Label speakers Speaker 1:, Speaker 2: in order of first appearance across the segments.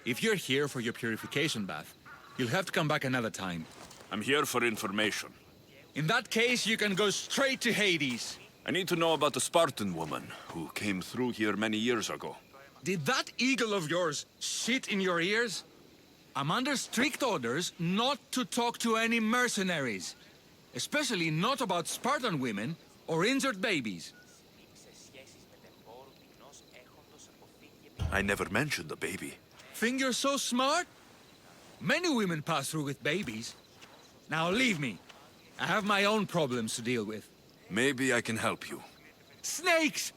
Speaker 1: If you're here for your purification bath, you'll have to come back another time.
Speaker 2: I'm here for information.
Speaker 1: In that case, you can go straight to Hades.
Speaker 2: I need to know about the Spartan woman who came through here many years ago.
Speaker 1: Did that eagle of yours shit in your ears? I'm under strict orders not to talk to any mercenaries. Especially not about Spartan women or injured babies.
Speaker 2: I never mentioned the baby.
Speaker 1: Think you're so smart? Many women pass through with babies. Now leave me. I have my own problems to deal with.
Speaker 2: Maybe I can help you.
Speaker 1: Snakes!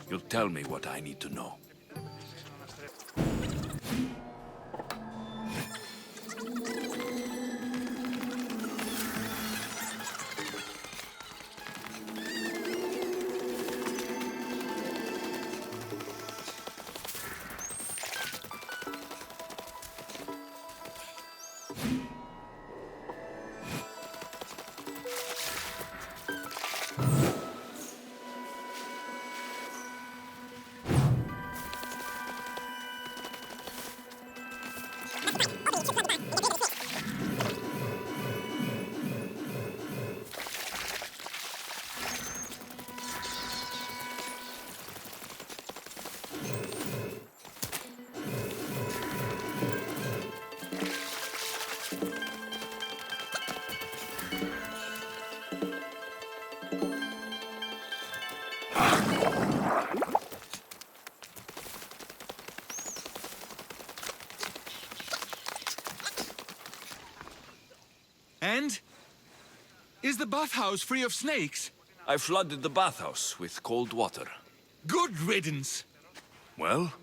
Speaker 2: You'll tell me what I need to know.
Speaker 1: And? Is the bathhouse free of snakes?
Speaker 2: I flooded the bathhouse with cold water.
Speaker 1: Good riddance.
Speaker 2: Well?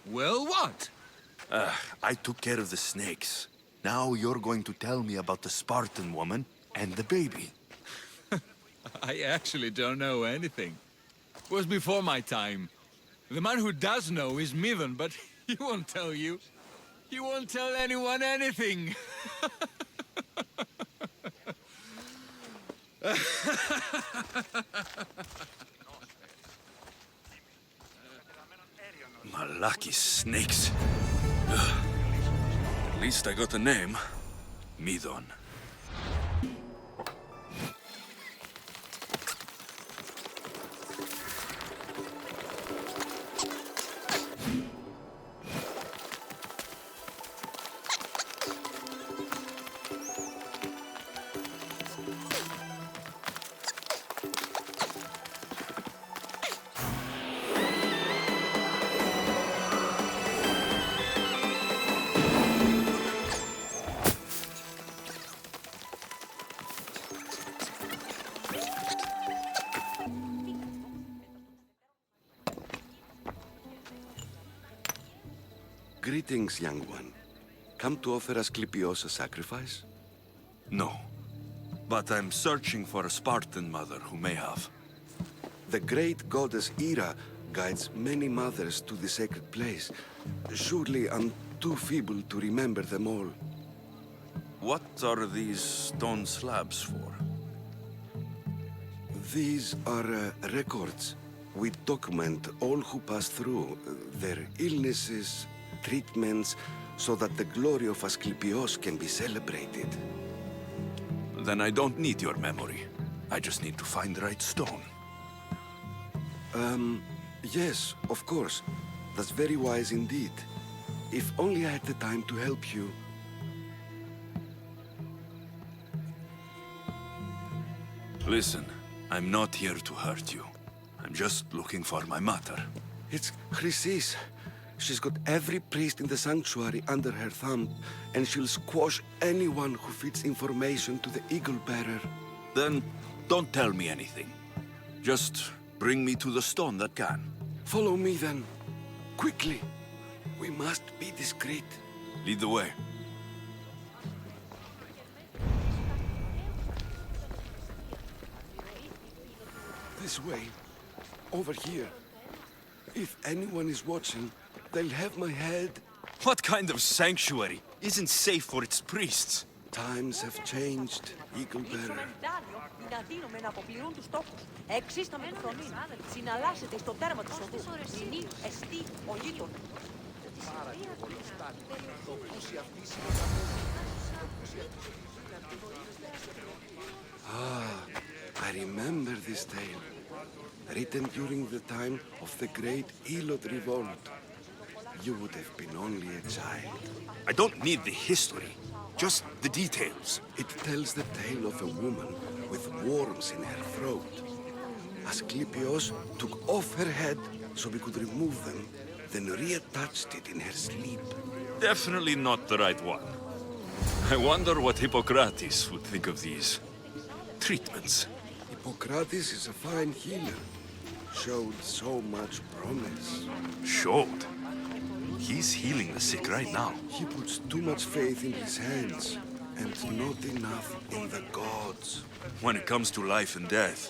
Speaker 1: Well, what?
Speaker 2: I took care of the snakes. Now you're going to tell me about the Spartan woman and the baby.
Speaker 1: I actually don't know anything. It was before my time. The man who does know is Midon, but he won't tell you. He won't tell anyone anything.
Speaker 2: Malaki snakes. At least I got a name. Midon.
Speaker 3: Greetings, young one. Come to offer Asclepios a sacrifice?
Speaker 2: No. but I'm searching for a Spartan mother who may have.
Speaker 3: The great goddess Hera guides many mothers to the sacred place. Surely I'm too feeble to remember them all.
Speaker 2: What are these stone slabs for?
Speaker 3: These are records. We document all who pass through, their illnesses, treatments, so that the glory of Asclepios can be celebrated.
Speaker 2: Then I don't need your memory. I just need to find the right stone.
Speaker 3: Yes, of course. That's very wise indeed. If only I had the time to help you.
Speaker 2: Listen, I'm not here to hurt you. I'm just looking for my mother.
Speaker 3: It's Chrysis. She's got every priest in the sanctuary under her thumb, and she'll squash anyone who feeds information to the Eagle Bearer.
Speaker 2: Then don't tell me anything. Just bring me to the stone that can.
Speaker 3: Follow me then. Quickly. We must be discreet.
Speaker 2: Lead the way.
Speaker 3: This way. Over here. If anyone is watching, they'll have my head.
Speaker 2: What kind of sanctuary isn't safe for its priests?
Speaker 3: Times have changed, Eagle Bearer.
Speaker 4: Δυνατήνουμε να αποπληρούν τους στόχους. Εξίσταμε τη φρονή. Συναλλάσσεται στο τέρμα του οδού. Μηνύ, εστί, ο γείτον.
Speaker 3: I remember this tale. Written during the time of the great Elot revolt. You would have been only a child.
Speaker 2: I don't need the history, just the details.
Speaker 3: It tells the tale of a woman with worms in her throat. Asclepios took off her head so we could remove them, then reattached it in her sleep.
Speaker 2: Definitely not the right one. I wonder what Hippocrates would think of these treatments.
Speaker 3: Hippocrates is a fine healer. Showed so much promise.
Speaker 2: Showed? He's healing the sick right now.
Speaker 3: He puts too much faith in his hands, and not enough in the gods.
Speaker 2: When it comes to life and death,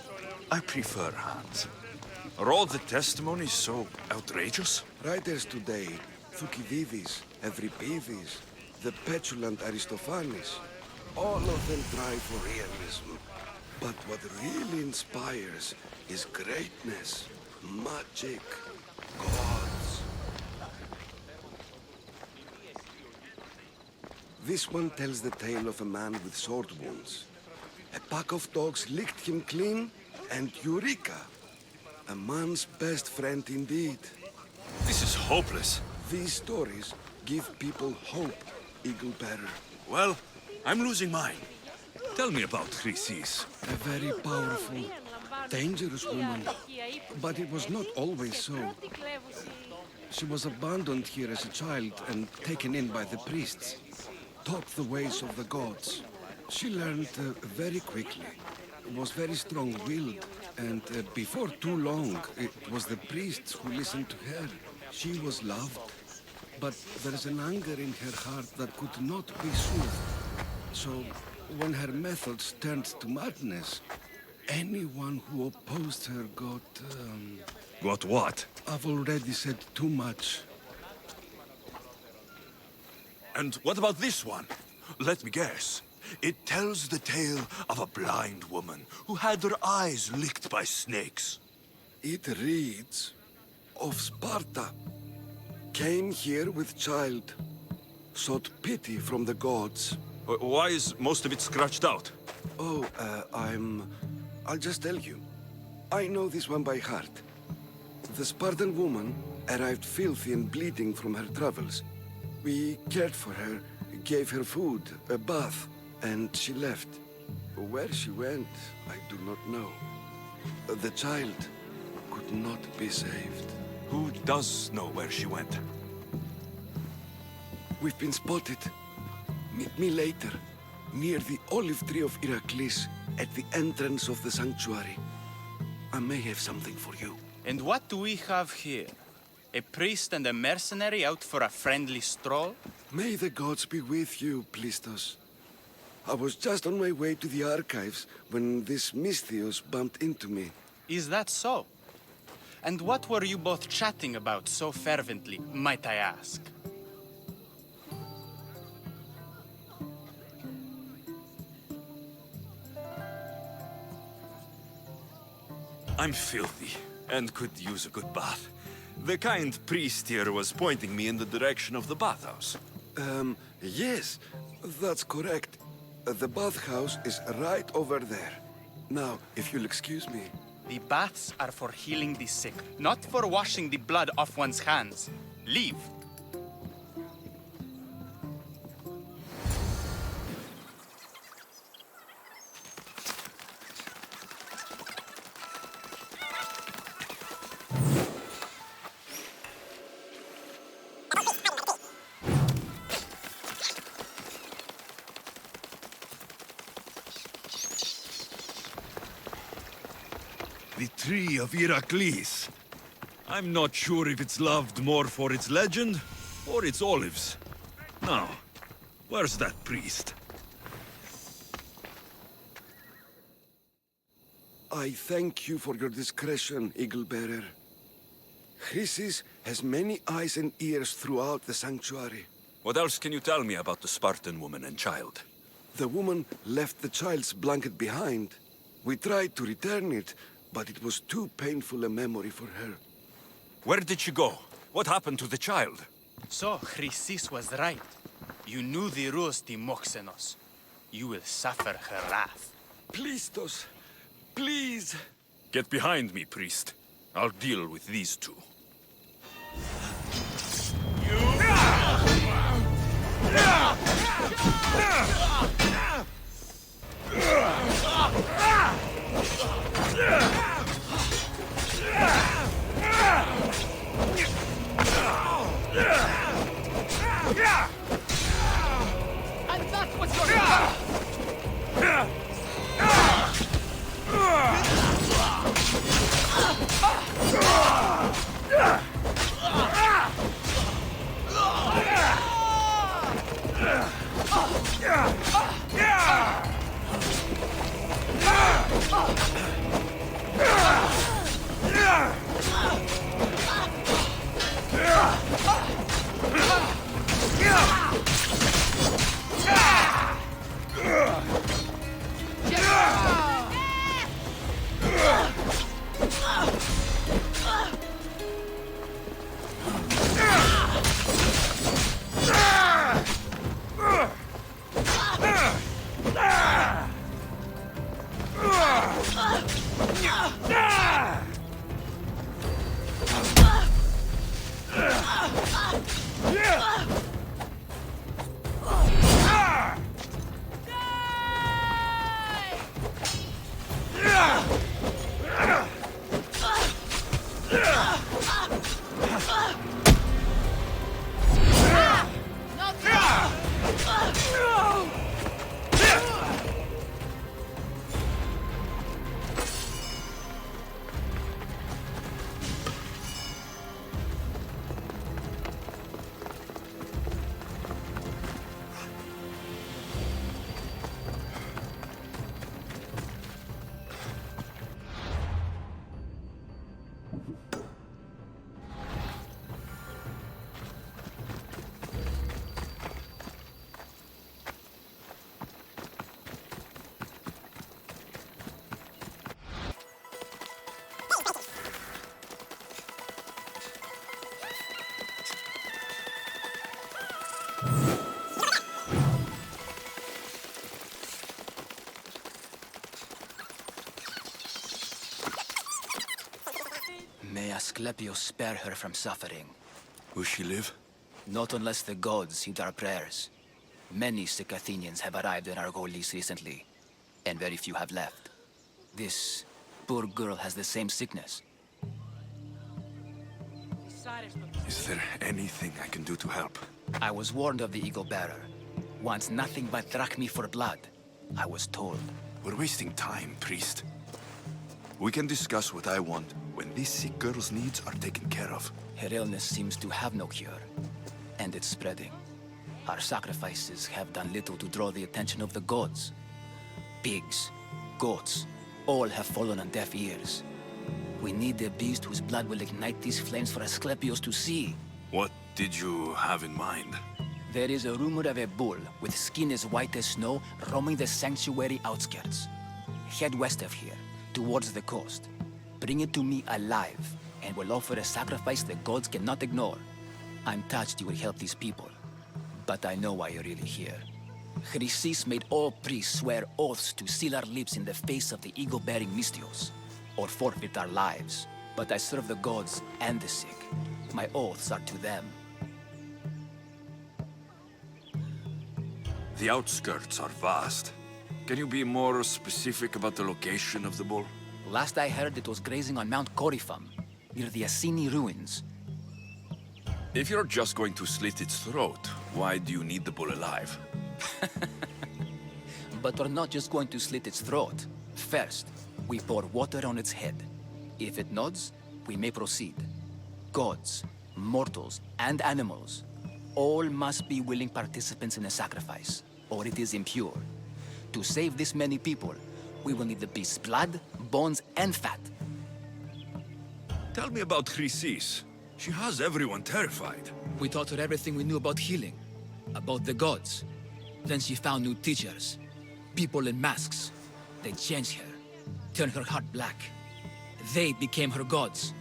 Speaker 2: I prefer hands. Are all the testimonies so outrageous?
Speaker 3: Writers today, Thucydides, Euripides, the petulant Aristophanes, all of them try for realism. But what really inspires is greatness, magic, gods. This one tells the tale of a man with sword wounds. A pack of dogs licked him clean, and Eureka! A man's best friend indeed.
Speaker 2: This is hopeless.
Speaker 3: These stories give people hope, Eagle Bearer.
Speaker 2: Well, I'm losing mine. Tell me about Chrysis.
Speaker 3: A very powerful, dangerous woman. But it was not always so. She was abandoned here as a child and taken in by the priests. Taught the ways of the gods. She learned very quickly. Was very strong-willed. And before too long, it was the priests who listened to her. She was loved. But there is an anger in her heart that could not be soothed. So, when her methods turned to madness, anyone who opposed her got...
Speaker 2: Got what?
Speaker 3: I've already said too much.
Speaker 2: And what about this one? Let me guess. It tells the tale of a blind woman who had her eyes licked by snakes.
Speaker 3: It reads of Sparta. Came here with child. Sought pity from the gods.
Speaker 2: Why is most of it scratched out?
Speaker 3: Oh, I'll just tell you. I know this one by heart. The Spartan woman arrived filthy and bleeding from her travels. We cared for her, gave her food, a bath, and she left. Where she went, I do not know. The child could not be saved.
Speaker 2: Who does know where she went?
Speaker 3: We've been spotted. Meet me later, near the olive tree of Heracles, at the entrance of the sanctuary. I may have something for you.
Speaker 5: And what do we have here? A priest and a mercenary out for a friendly stroll?
Speaker 3: May the gods be with you, Misthios. I was just on my way to the archives when this misthios bumped into me.
Speaker 5: Is that so? And what were you both chatting about so fervently, might I ask?
Speaker 2: I'm filthy and could use a good bath. The kind priest here was pointing me in the direction of the bathhouse.
Speaker 3: Yes, that's correct. The bathhouse is right over there. Now, if you'll excuse me.
Speaker 5: The baths are for healing the sick, not for washing the blood off one's hands. Leave.
Speaker 2: The tree of Heracles. I'm not sure if it's loved more for its legend or its olives. Now, where's that priest?
Speaker 3: I thank you for your discretion, Eagle Bearer. Chrysis has many eyes and ears throughout the sanctuary.
Speaker 2: What else can you tell me about the Spartan woman and child?
Speaker 3: The woman left the child's blanket behind. We tried to return it, but it was too painful a memory for her.
Speaker 2: Where did she go? What happened to the child?
Speaker 5: So, Chrysis was right. You knew the rules, Timoxenos. You will suffer her wrath.
Speaker 3: Plistos, please.
Speaker 2: Get behind me, priest. I'll deal with these two.
Speaker 5: And that's what you're
Speaker 6: May Asclepius spare her from suffering.
Speaker 2: Will she live?
Speaker 6: Not unless the gods heed our prayers. Many sick Athenians have arrived in Argolis recently, and very few have left. This poor girl has the same sickness.
Speaker 2: Is there anything I can do to help?
Speaker 6: I was warned of the Eagle Bearer. Wants nothing but drachmi for blood. I was told.
Speaker 2: We're wasting time, priest. We can discuss what I want when this sick girl's needs are taken care of.
Speaker 6: Her illness seems to have no cure, and it's spreading. Our sacrifices have done little to draw the attention of the gods. Pigs, goats, all have fallen on deaf ears. We need a beast whose blood will ignite these flames for Asclepios to see.
Speaker 2: What did you have in mind?
Speaker 6: There is a rumor of a bull with skin as white as snow roaming the sanctuary outskirts. Head west of here, towards the coast. Bring it to me alive, and we'll offer a sacrifice the gods cannot ignore. I'm touched you will help these people, but I know why you're really here. Chrysis made all priests swear oaths to seal our lips in the face of the eagle-bearing misthios, or forfeit our lives. But I serve the gods and the sick. My oaths are to them.
Speaker 2: The outskirts are vast. Can you be more specific about the location of the bull?
Speaker 6: Last I heard, it was grazing on Mount Corifum, near the Assini ruins.
Speaker 2: If you're just going to slit its throat, why do you need the bull alive?
Speaker 6: But we're not just going to slit its throat. First, we pour water on its head. If it nods, we may proceed. Gods, mortals, and animals, all must be willing participants in the sacrifice, or it is impure. To save this many people, we will need the beast's blood, bones, and fat.
Speaker 2: Tell me about Chrysis. She has everyone terrified.
Speaker 6: We taught her everything we knew about healing, about the gods. Then she found new teachers, people in masks. They changed her, turned her heart black. They became her gods.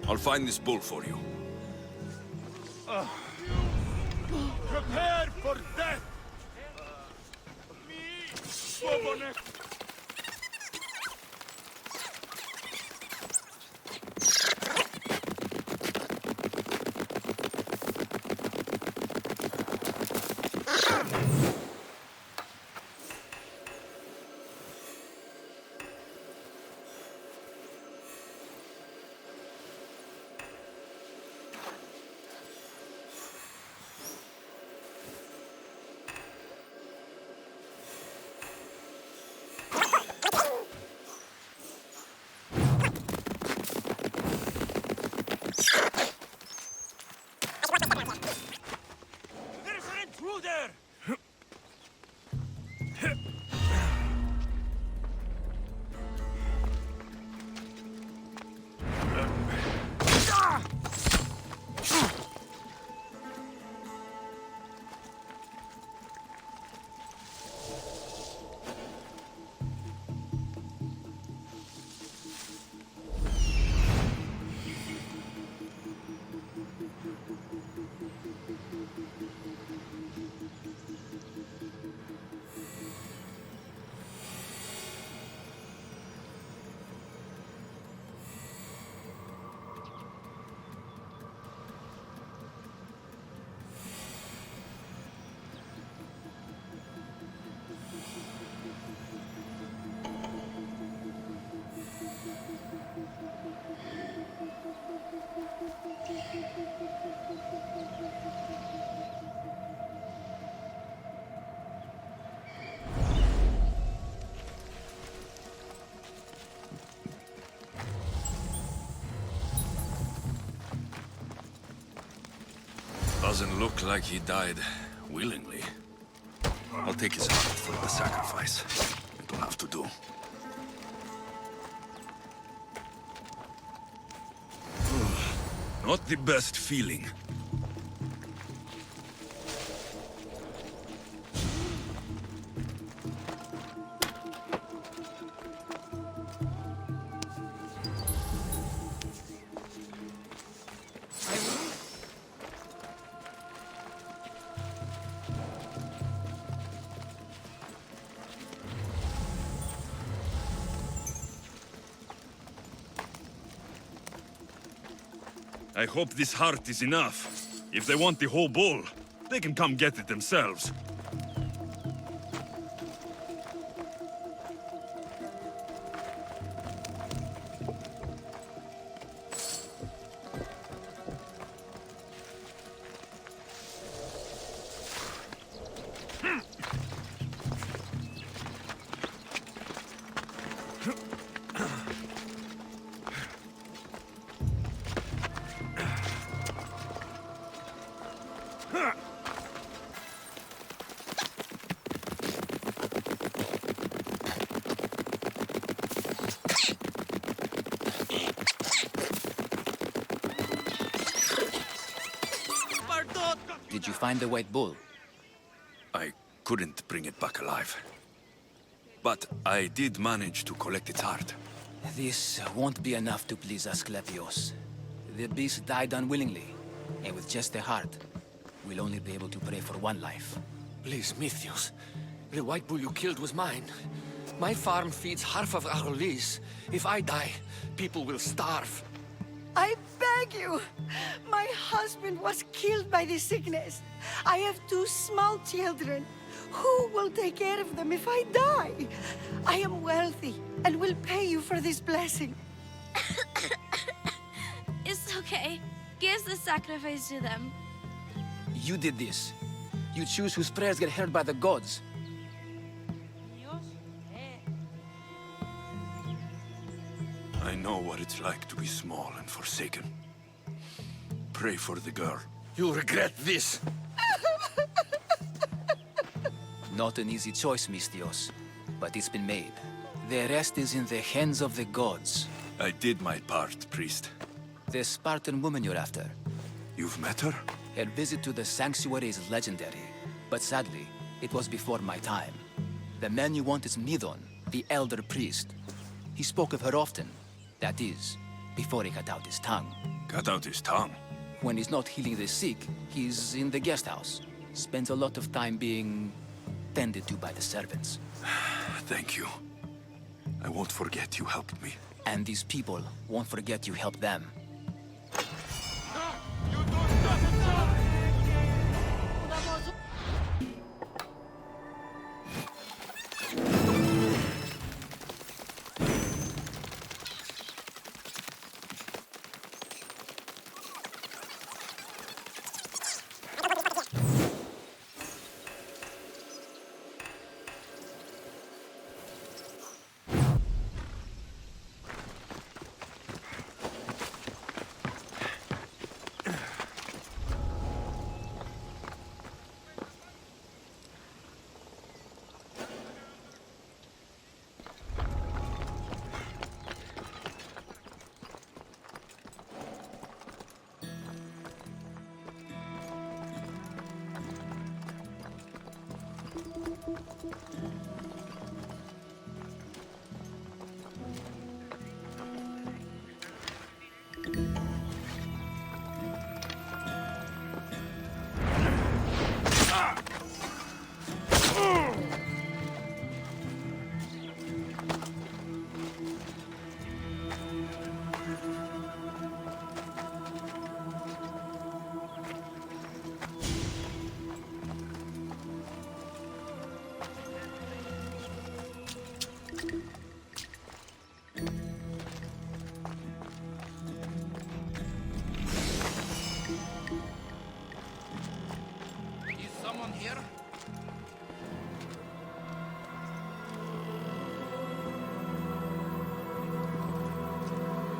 Speaker 2: I'll find this bull for you.
Speaker 7: Prepare for death!
Speaker 2: Doesn't look like he died willingly. I'll take his heart for the sacrifice. It'll have to do. Not the best feeling. I hope this heart is enough. If they want the whole bull, they can come get it themselves.
Speaker 6: Did you find the white bull?
Speaker 2: I couldn't bring it back alive. But I did manage to collect its heart.
Speaker 6: This won't be enough to please Asclepios. The beast died unwillingly, and with just a heart, we'll only be able to pray for one life.
Speaker 8: Please, Misthios. The white bull you killed was mine. My farm feeds half of Arolis. If I die, people will starve.
Speaker 9: I beg you! My husband was killed by this sickness. I have 2 small children. Who will take care of them if I die? I am wealthy and will pay you for this blessing.
Speaker 10: It's okay. Give the sacrifice to them.
Speaker 6: You did this. You choose whose prayers get heard by the gods.
Speaker 2: I know what it's like to be small and forsaken. Pray for the girl.
Speaker 8: You'll regret this.
Speaker 6: Not an easy choice, misthios, but it's been made. The rest is in the hands of the gods.
Speaker 2: I did my part, priest.
Speaker 6: The Spartan woman you're after.
Speaker 2: You've met her?
Speaker 6: Her visit to the sanctuary is legendary, but sadly, it was before my time. The man you want is Midon, the elder priest. He spoke of her often. That is, before he cut out his tongue.
Speaker 2: Cut out his tongue?
Speaker 6: When he's not healing the sick, he's in the guest house. Spends a lot of time being tended to by the servants.
Speaker 2: Thank you. I won't forget you helped me.
Speaker 6: And these people won't forget you helped them.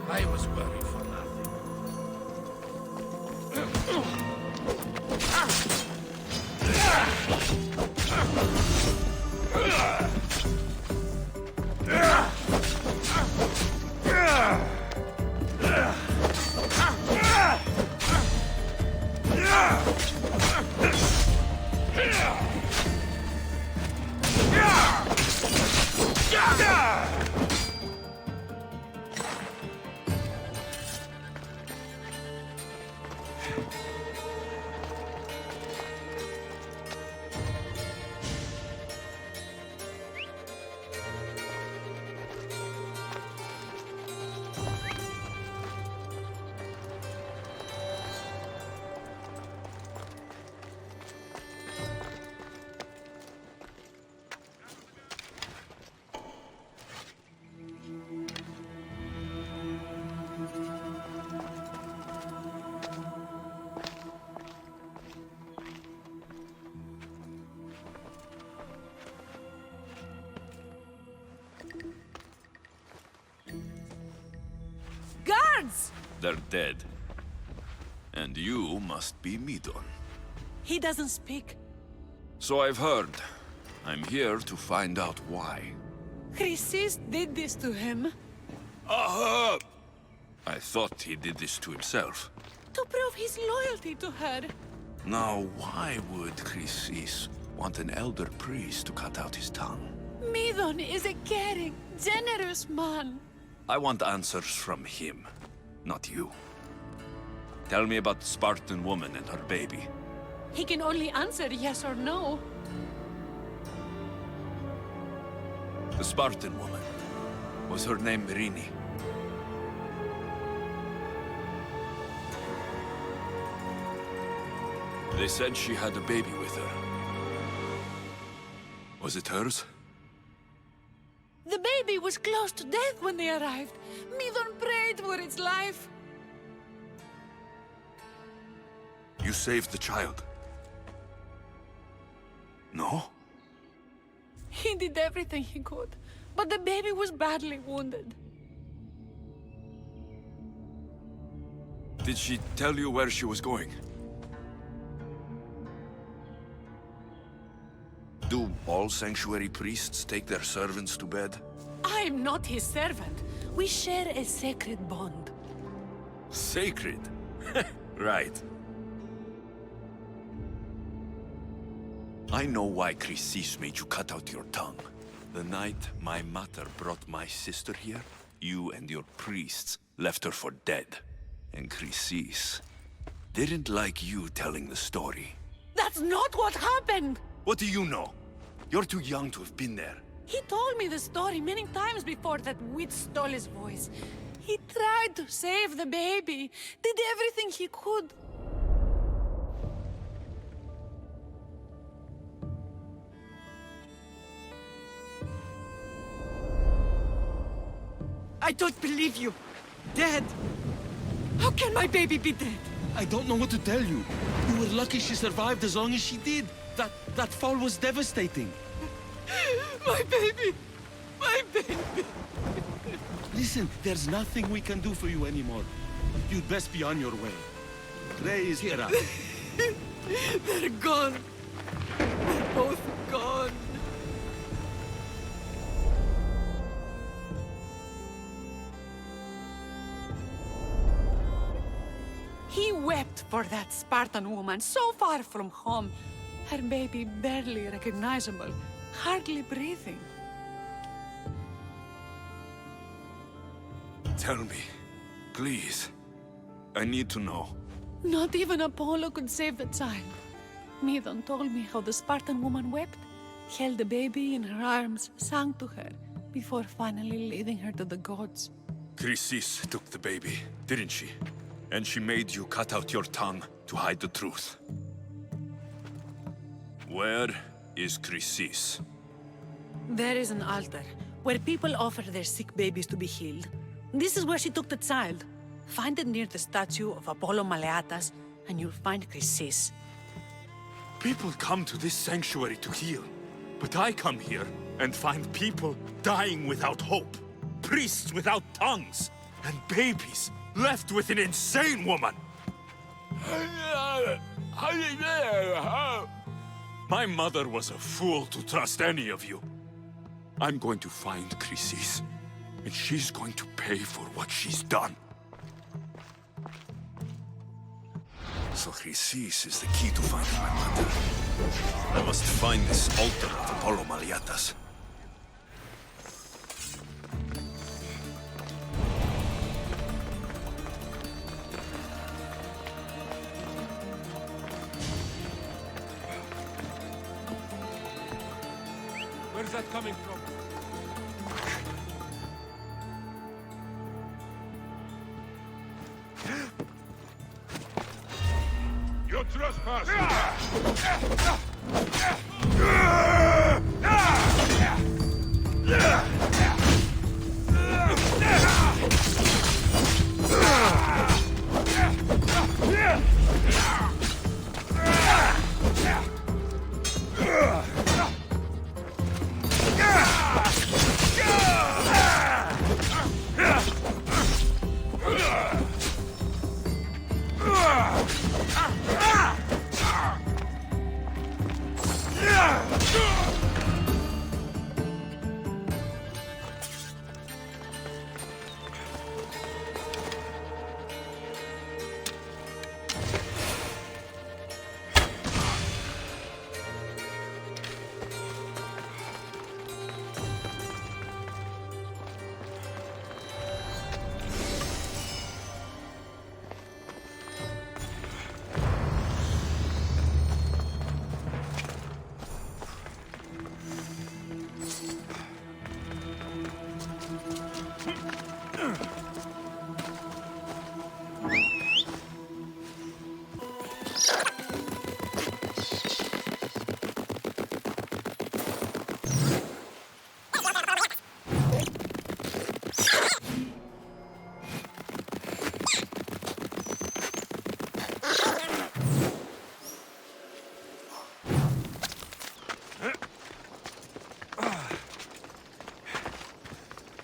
Speaker 8: I was worried for nothing.
Speaker 9: Guards!
Speaker 2: They're dead. And you must be Midon.
Speaker 9: He doesn't speak.
Speaker 2: So I've heard. I'm here to find out why.
Speaker 9: Chrysis did this to him.
Speaker 2: Aha! I thought he did this to himself.
Speaker 9: To prove his loyalty to her.
Speaker 11: Now, why would Chrysis want an elder priest to cut out his tongue?
Speaker 9: Mithon is a caring, generous man.
Speaker 11: I want answers from him, not you. Tell me about the Spartan woman and her baby.
Speaker 9: He can only answer yes or no.
Speaker 11: The Spartan woman. Was her name Myrine? They said she had a baby with her. Was it hers?
Speaker 9: The baby was close to death when they arrived. Mithon prayed for its life.
Speaker 11: You saved the child? No?
Speaker 9: He did everything he could, but the baby was badly wounded.
Speaker 11: Did she tell you where she was going? Do all sanctuary priests take their servants to bed?
Speaker 9: I'm not his servant. We share a sacred bond.
Speaker 11: Sacred? Right. I know why Chrysis made you cut out your tongue. The night my mother brought my sister here, you and your priests left her for dead. And Chrysis didn't like you telling the story.
Speaker 9: That's not what happened!
Speaker 11: What do you know? You're too young to have been there.
Speaker 9: He told me the story many times before that witch stole his voice. He tried to save the baby, did everything he could. I don't believe you. Dead. How can my baby be dead?
Speaker 3: I don't know what to tell you. You were lucky she survived as long as she did. That fall was devastating.
Speaker 9: My baby! My baby!
Speaker 3: Listen, there's nothing we can do for you anymore. You'd best be on your way. Praise Hera.
Speaker 9: They're gone. They're both gone. He wept for that Spartan woman so far from home. Her baby barely recognizable, hardly breathing.
Speaker 11: Tell me, please. I need to know.
Speaker 9: Not even Apollo could save the child. Mithon told me how the Spartan woman wept, held the baby in her arms, sang to her, before finally leading her to the gods.
Speaker 11: Chrysis took the baby, didn't she? And she made you cut out your tongue to hide the truth. Where is Chrysis?
Speaker 9: There is an altar, where people offer their sick babies to be healed. This is where she took the child. Find it near the statue of Apollo Maleatas, and you'll find Chrysis.
Speaker 2: People come to this sanctuary to heal, but I come here and find people dying without hope, priests without tongues, and babies left with an insane woman. My mother was a fool to trust any of you. I'm going to find Chrysis, and she's going to pay for what she's done.
Speaker 11: So Chrysis is the key to finding my mother. I must find this altar of Apollo Maleatas.
Speaker 7: Where's that coming from? You're trespassing! Yeah!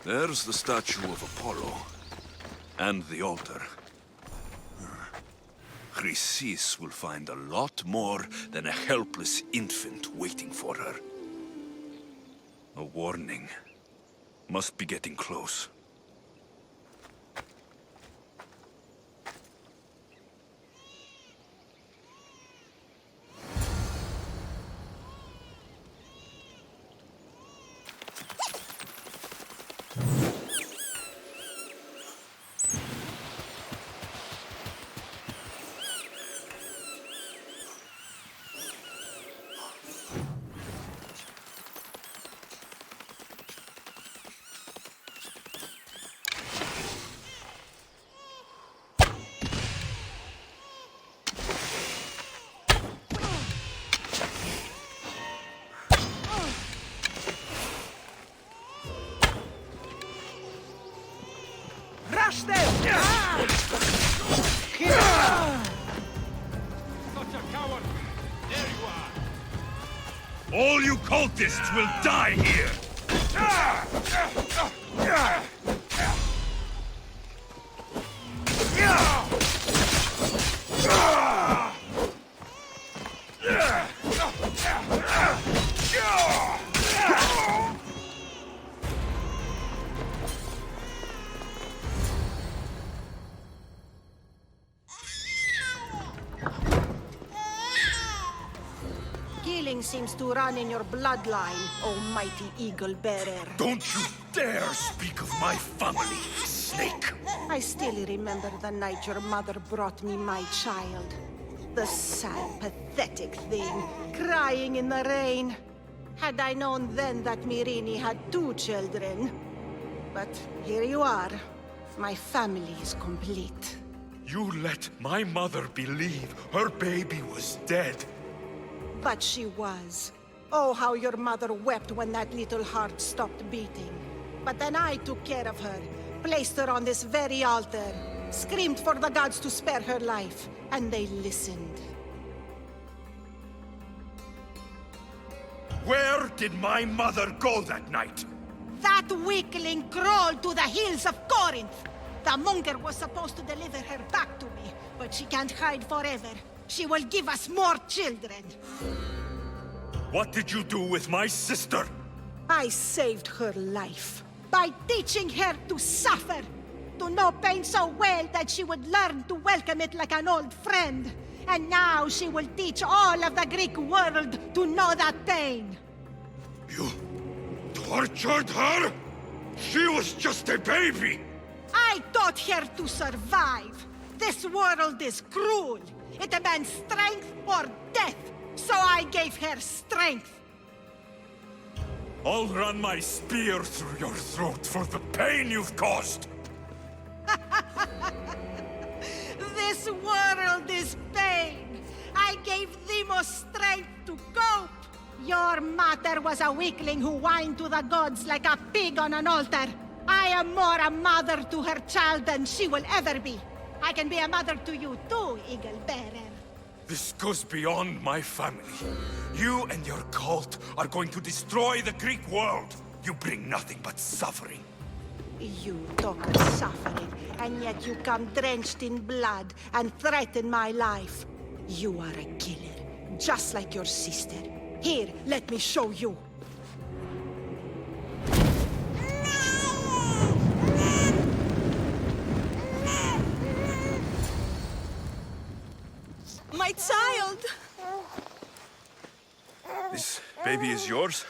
Speaker 11: There's the statue of Apollo. And the altar. Chrysis will find a lot more than a helpless infant waiting for her. A warning. Must be getting close.
Speaker 4: Rush them!
Speaker 7: Such a coward! There you are!
Speaker 11: All you cultists will die here!
Speaker 9: Killing seems to run in your bloodline, oh mighty eagle bearer.
Speaker 11: Don't you dare speak of my family, snake!
Speaker 9: I still remember the night your mother brought me my child. The sad, pathetic thing, crying in the rain. Had I known then that Myrrine had 2 children. But here you are. My family is complete.
Speaker 2: You let my mother believe her baby was dead.
Speaker 9: But she was. Oh, how your mother wept when that little heart stopped beating. But then I took care of her, placed her on this very altar, screamed for the gods to spare her life, and they listened.
Speaker 2: Where did my mother go that night?
Speaker 9: That weakling crawled to the hills of Corinth. The monger was supposed to deliver her back to me, but she can't hide forever. She will give us more children.
Speaker 2: What did you do with my sister?
Speaker 9: I saved her life by teaching her to suffer, to know pain so well that she would learn to welcome it like an old friend. And now she will teach all of the Greek world to know that pain.
Speaker 2: You tortured her? She was just a baby!
Speaker 9: I taught her to survive. This world is cruel. It demands strength or death. So I gave her strength.
Speaker 2: I'll run my spear through your throat for the pain you've caused!
Speaker 9: This world is pain. I gave Demos strength to cope. Your mother was a weakling who whined to the gods like a pig on an altar. I am more a mother to her child than she will ever be. I can be a mother to you too, Eagle Bearer.
Speaker 2: This goes beyond my family. You and your cult are going to destroy the Greek world. You bring nothing but suffering.
Speaker 9: You talk of suffering, and yet you come drenched in blood and threaten my life. You are a killer, just like your sister. Here, let me show you.
Speaker 4: My child!
Speaker 11: This baby is yours?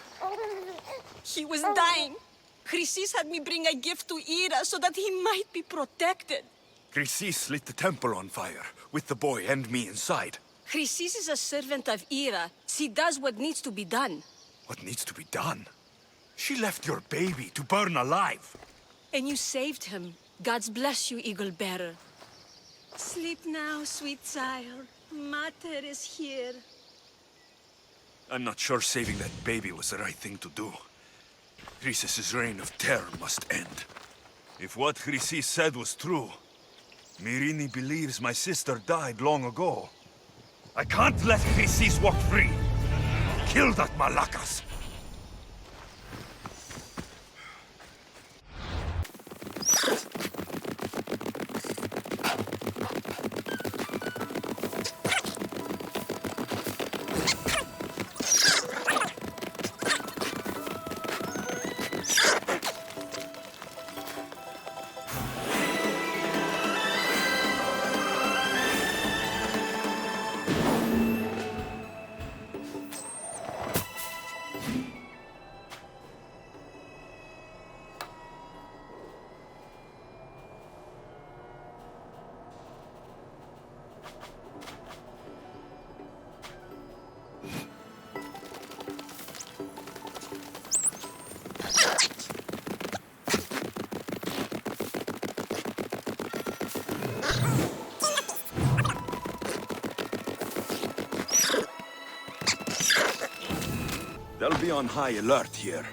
Speaker 4: He was dying. Chrysis had me bring a gift to Ira so that he might be protected.
Speaker 2: Chrysis lit the temple on fire, with the boy and me inside.
Speaker 4: Chrysis is a servant of Ira. She does what needs to be done.
Speaker 2: What needs to be done? She left your baby to burn alive.
Speaker 12: And you saved him. God's bless you, Eagle Bearer.
Speaker 9: Sleep now, sweet child. Mater is here.
Speaker 11: I'm not sure saving that baby was the right thing to do. Chrysis' reign of terror must end. If what Chrysis said was true, Myrine believes my sister died long ago. I can't let Chrysis walk free. Kill that Malakas! They'll be on high alert here.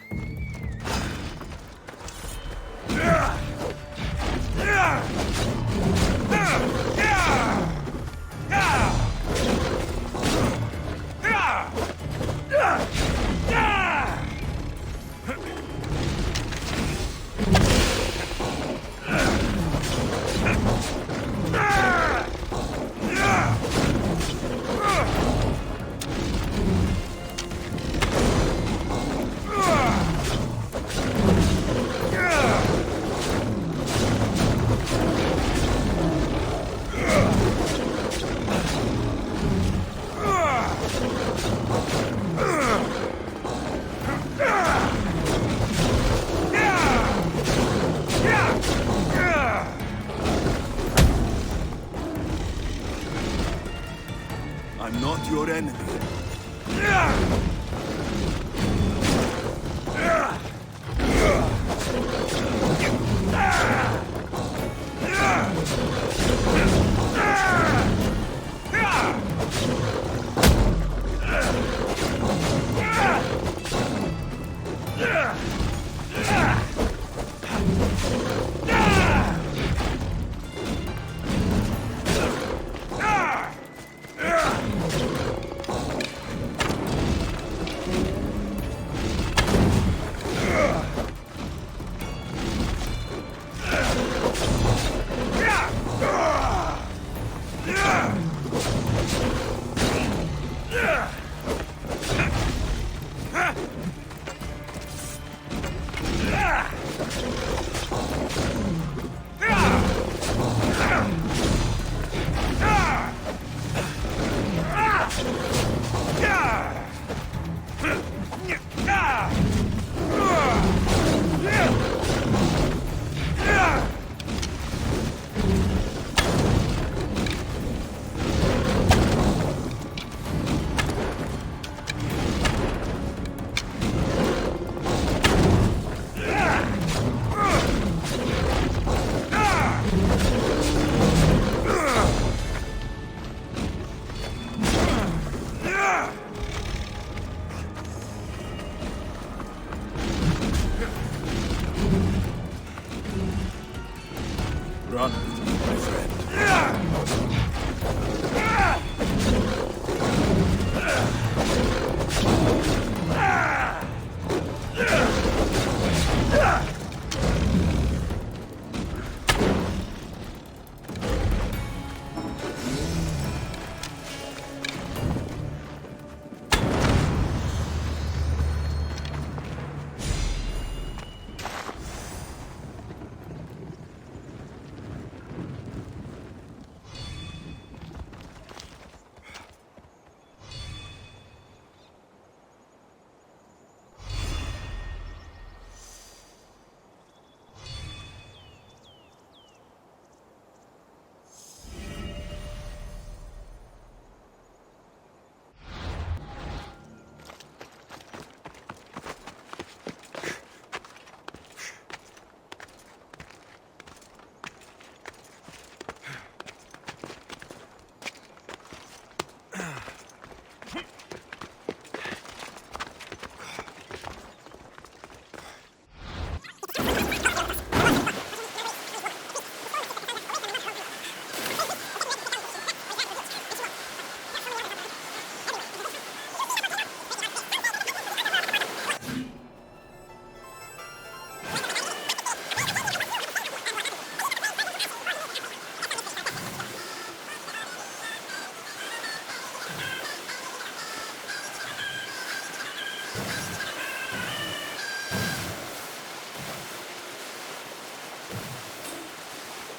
Speaker 11: I'm not your enemy. Run, my friend.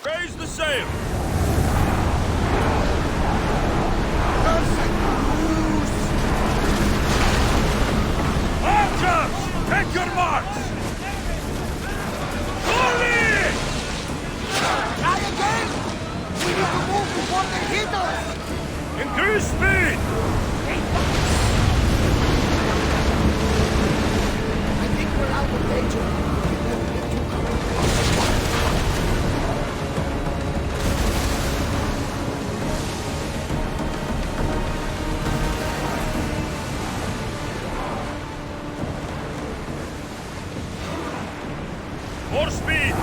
Speaker 2: Raise the sail! Archers! Take your marks! Volley!
Speaker 13: Try again! We need to move before they hit us!
Speaker 2: Increase speed!
Speaker 13: I think we're out of danger.
Speaker 2: More speed!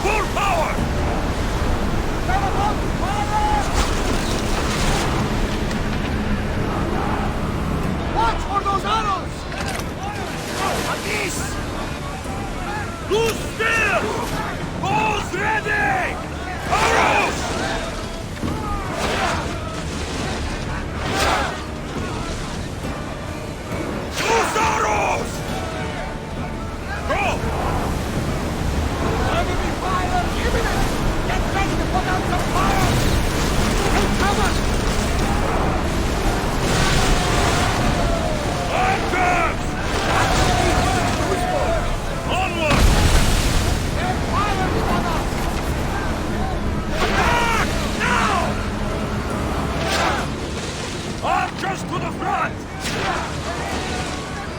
Speaker 2: Full power!
Speaker 13: Watch for those arrows! At least!
Speaker 2: Loose still! Bows ready! Arrows! Loose arrows! Go!
Speaker 13: Enemy fire imminent! Get ready to put out some fire! Take cover!
Speaker 2: Archers! Onward!
Speaker 13: Their fire is on us!
Speaker 2: Attack! Now! Archers to the front!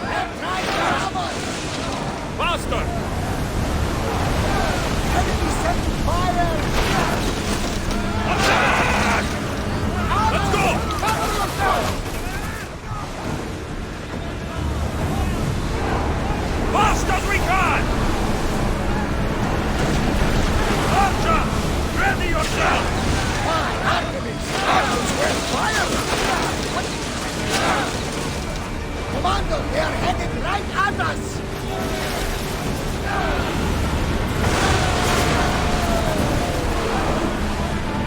Speaker 13: They're trying to have us!
Speaker 2: Faster!
Speaker 13: Enemy set to fire!
Speaker 2: Attack! Let's go!
Speaker 13: Cover yourself!
Speaker 2: Fast as we can! Archer! Ready yourself!
Speaker 13: My Artemis! Artemis, where's fire? Commander, they are headed right at us!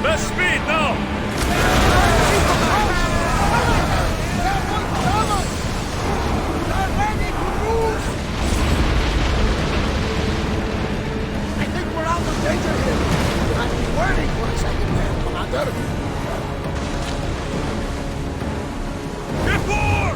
Speaker 2: Less speed now!
Speaker 13: They're going to have us! They're ready to move! I think we're out of danger here. You might be worried for a second there, Commander.
Speaker 2: Before!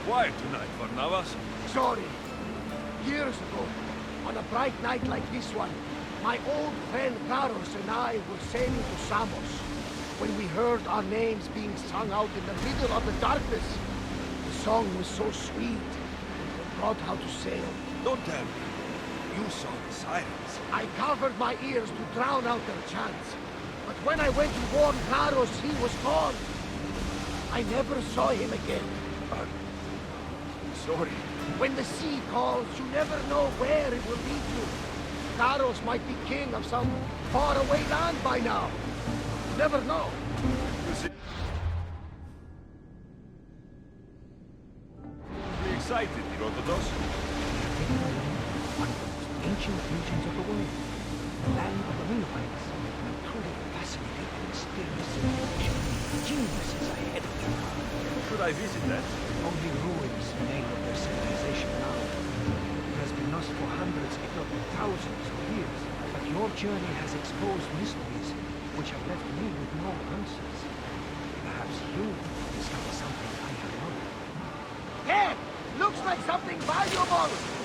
Speaker 7: Quiet tonight, Barnabas.
Speaker 13: Sorry. Years ago, on a bright night like this one, my old friend Karos and I were sailing to Samos when we heard our names being sung out in the middle of the darkness. The song was so sweet, we forgot how to sail.
Speaker 3: Don't tell me. You saw the sirens.
Speaker 13: I covered my ears to drown out their chants. But when I went to warn Karos, he was gone. I never saw him again.
Speaker 7: sorry.
Speaker 13: When the sea calls, you never know where it will lead you. Karos might be king of some faraway land by now. You never know.
Speaker 7: You see... Be excited, Herodotus.
Speaker 13: One of the most ancient regions of the world. The land of the Minoans. A truly fascinating and mysterious civilization. Geniuses ahead of their time.
Speaker 7: Should I visit that?
Speaker 13: Only ruins remain of their civilization now. It has been lost for hundreds, if not thousands of years. But your journey has exposed mysteries which have left me with no answers. Perhaps you will discover something I have not. Hey! Looks like something valuable!